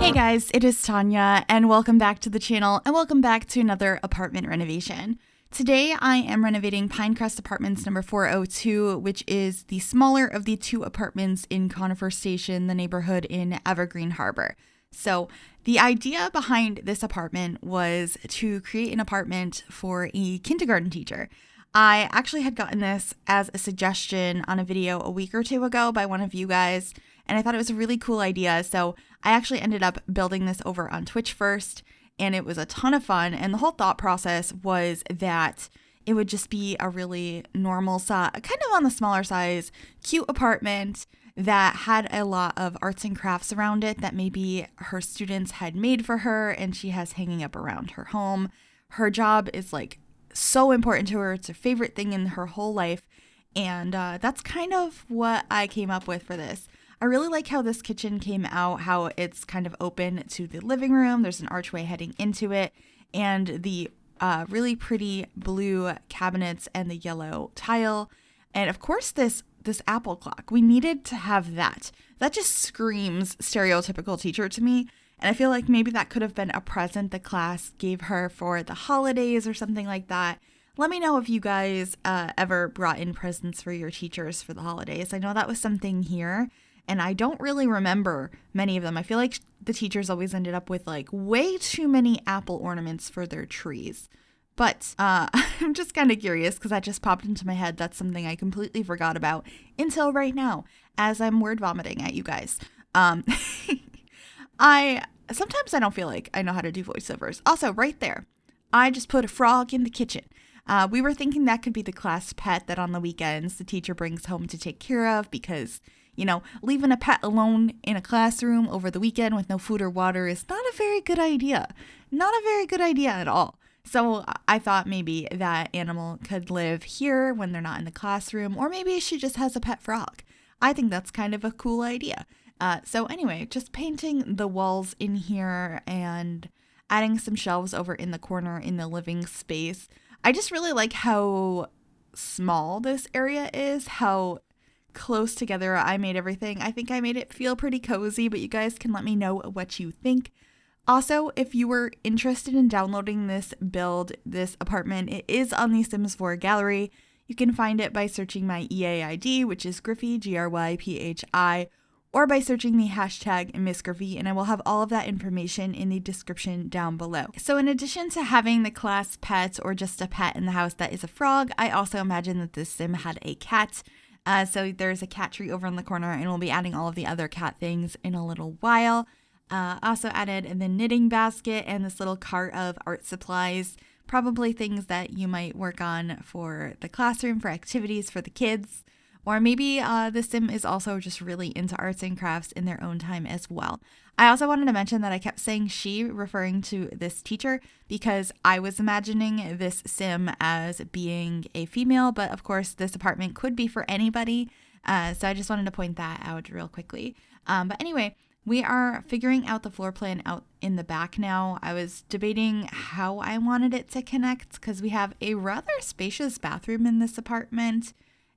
Hey guys, it is Tanya, and welcome back to the channel, and welcome back to another apartment renovation. Today I am renovating Pinecrest Apartments number 402, which is the smaller of the two apartments in Conifer Station, the neighborhood in Evergreen Harbor. So the idea behind this apartment was to create an apartment for a kindergarten teacher. I actually had gotten this as a suggestion on a video a week or two ago by one of you guys, and I thought it was a really cool idea, so I actually ended up building this over on Twitch first, and it was a ton of fun, and the whole thought process was that it would just be a really normal size, kind of on the smaller size, cute apartment that had a lot of arts and crafts around it that maybe her students had made for her and she has hanging up around her home. Her job is like so important to her. It's her favorite thing in her whole life, and that's kind of what I came up with for this. I really like how this kitchen came out, how it's kind of open to the living room. There's an archway heading into it, and the really pretty blue cabinets and the yellow tile. And of course, this Apple clock. We needed to have that. That just screams stereotypical teacher to me. And I feel like maybe that could have been a present the class gave her for the holidays or something like that. Let me know if you guys ever brought in presents for your teachers for the holidays. I know that was something here, and I don't really remember many of them. I feel like the teachers always ended up with like way too many apple ornaments for their trees. But I'm just kind of curious because that just popped into my head. That's something I completely forgot about until right now as I'm word vomiting at you guys. Sometimes I don't feel like I know how to do voiceovers. Also, right there, I just put a frog in the kitchen. We were thinking that could be the class pet that on the weekends the teacher brings home to take care of because, you know, leaving a pet alone in a classroom over the weekend with no food or water is not a very good idea. Not a very good idea at all. So I thought maybe that animal could live here when they're not in the classroom, or maybe she just has a pet frog. I think that's kind of a cool idea. So anyway, just painting the walls in here and adding some shelves over in the corner in the living space. I just really like how small this area is, how close together I made everything. I think I made it feel pretty cozy, but you guys can let me know what you think. Also, if you were interested in downloading this apartment, it is on the Sims 4 gallery. You can find it by searching my EA ID, which is Gryphi, Gryphi, or by searching the hashtag MissGryphi, and I will have all of that information in the description down below. So in addition to having the class pet or just a pet in the house that is a frog, I also imagine that this sim had a cat. So there's a cat tree over in the corner, and we'll be adding all of the other cat things in a little while. Also added the knitting basket and this little cart of art supplies, probably things that you might work on for the classroom, for activities for the kids. Or maybe the sim is also just really into arts and crafts in their own time as well. I also wanted to mention that I kept saying she, referring to this teacher, because I was imagining this sim as being a female, but of course this apartment could be for anybody. So I just wanted to point that out real quickly. But anyway, we are figuring out the floor plan out in the back now. I was debating how I wanted it to connect because we have a rather spacious bathroom in this apartment,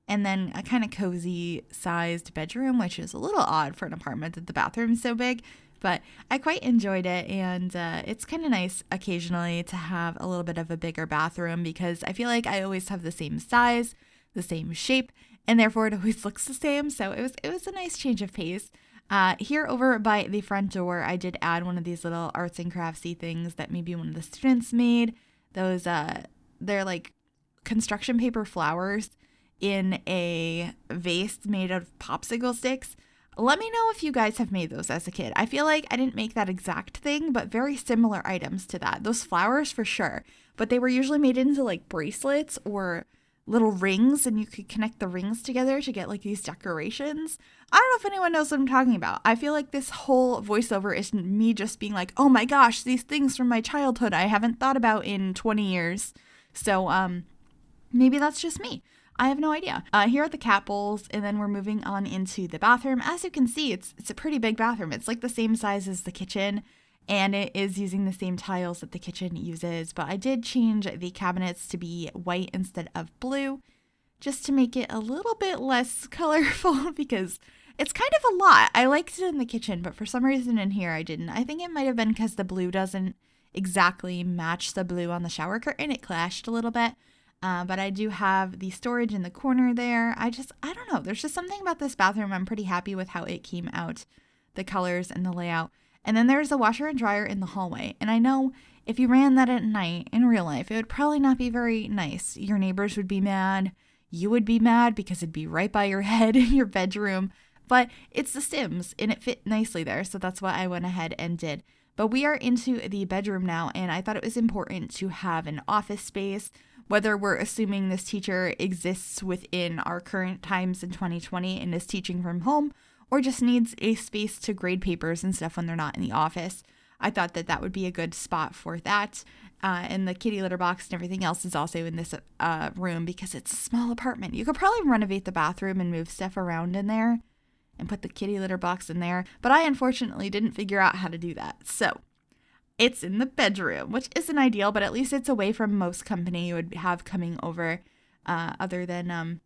and then a kind of cozy sized bedroom, which is a little odd for an apartment that the bathroom is so big, but I quite enjoyed it. And it's kind of nice occasionally to have a little bit of a bigger bathroom because I feel like I always have the same size, the same shape, and therefore it always looks the same. So it was a nice change of pace. Here over by the front door, I did add one of these little arts and craftsy things that maybe one of the students made. Those, they're like construction paper flowers in a vase made out of popsicle sticks. Let me know if you guys have made those as a kid. I feel like I didn't make that exact thing, but very similar items to that. Those flowers for sure, but they were usually made into like bracelets or little rings, and you could connect the rings together to get like these decorations. I don't know if anyone knows what I'm talking about. I feel like this whole voiceover isn't me just being like, oh my gosh, these things from my childhood I haven't thought about in 20 years. So maybe that's just me. I have no idea. Here are the cat bowls, and then we're moving on into the bathroom. As you can see, it's a pretty big bathroom. It's like the same size as the kitchen, and it is using the same tiles that the kitchen uses, but I did change the cabinets to be white instead of blue, just to make it a little bit less colorful because It's kind of a lot. I liked it in the kitchen, but for some reason in here I didn't. I think it might have been because the blue doesn't exactly match the blue on the shower curtain. It clashed a little bit. But I do have the storage in the corner there. I don't know. There's just something about this bathroom. I'm pretty happy with how it came out, the colors and the layout. And then there's a washer and dryer in the hallway. And I know if you ran that at night in real life, it would probably not be very nice. Your neighbors would be mad. You would be mad because it'd be right by your head in your bedroom. But it's The Sims and it fit nicely there. So that's what I went ahead and did. But we are into the bedroom now. And I thought it was important to have an office space. Whether we're assuming this teacher exists within our current times in 2020 and is teaching from home, or just needs a space to grade papers and stuff when they're not in the office, I thought that that would be a good spot for that. And the kitty litter box and everything else is also in this room because it's a small apartment. You could probably renovate the bathroom and move stuff around in there and put the kitty litter box in there, but I unfortunately didn't figure out how to do that. So it's in the bedroom, which isn't ideal, but at least it's away from most company you would have coming over, other than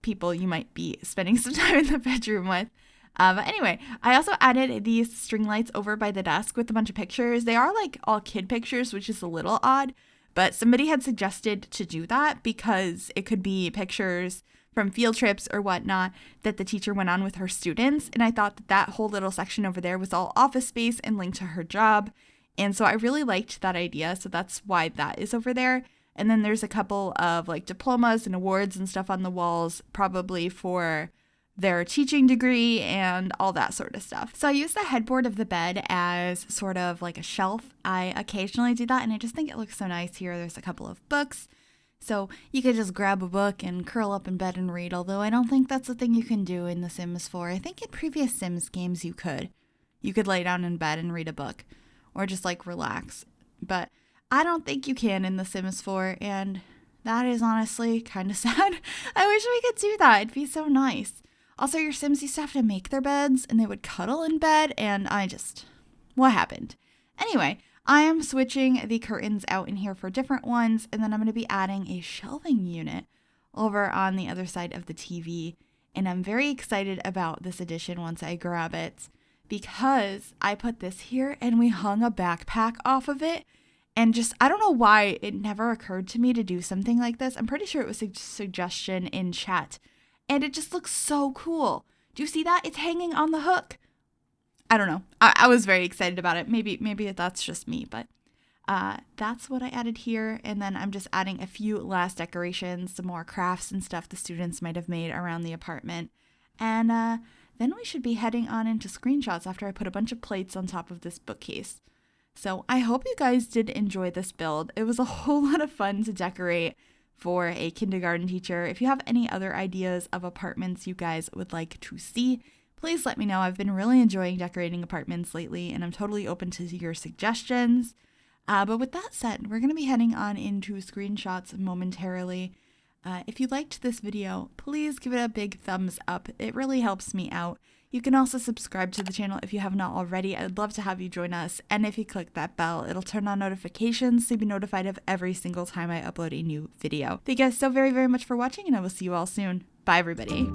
people you might be spending some time in the bedroom with. But anyway, I also added these string lights over by the desk with a bunch of pictures. They are like all kid pictures, which is a little odd, but somebody had suggested to do that because it could be pictures from field trips or whatnot that the teacher went on with her students. And I thought that that whole little section over there was all office space and linked to her job. And so I really liked that idea. So that's why that is over there. And then there's a couple of like diplomas and awards and stuff on the walls, probably for their teaching degree and all that sort of stuff. So I use the headboard of the bed as sort of like a shelf. I occasionally do that and I just think it looks so nice here. There's a couple of books. So you could just grab a book and curl up in bed and read, although I don't think that's a thing you can do in The Sims 4. I think in previous Sims games you could. You could lay down in bed and read a book. Or just like relax. But I don't think you can in The Sims 4, and that is honestly kind of sad. I wish we could do that. It'd be so nice. Also, your Sims used to have to make their beds, and they would cuddle in bed, and what happened? Anyway, I am switching the curtains out in here for different ones, and then I'm going to be adding a shelving unit over on the other side of the TV, and I'm very excited about this addition once I grab it. Because I put this here and we hung a backpack off of it. And I don't know why it never occurred to me to do something like this. I'm pretty sure it was a suggestion in chat. And it just looks so cool. Do you see that? It's hanging on the hook. I don't know. I was very excited about it. Maybe that's just me. But that's what I added here. And then I'm just adding a few last decorations, some more crafts and stuff the students might have made around the apartment. And then we should be heading on into screenshots after I put a bunch of plates on top of this bookcase. So I hope you guys did enjoy this build. It was a whole lot of fun to decorate for a kindergarten teacher. If you have any other ideas of apartments you guys would like to see, please let me know. I've been really enjoying decorating apartments lately, and I'm totally open to your suggestions. But with that said, we're going to be heading on into screenshots momentarily. If you liked this video, please give it a big thumbs up. It really helps me out. You can also subscribe to the channel if you have not already. I'd love to have you join us. And if you click that bell, it'll turn on notifications so you'll be notified of every single time I upload a new video. Thank you guys so very, very much for watching, and I will see you all soon. Bye, everybody.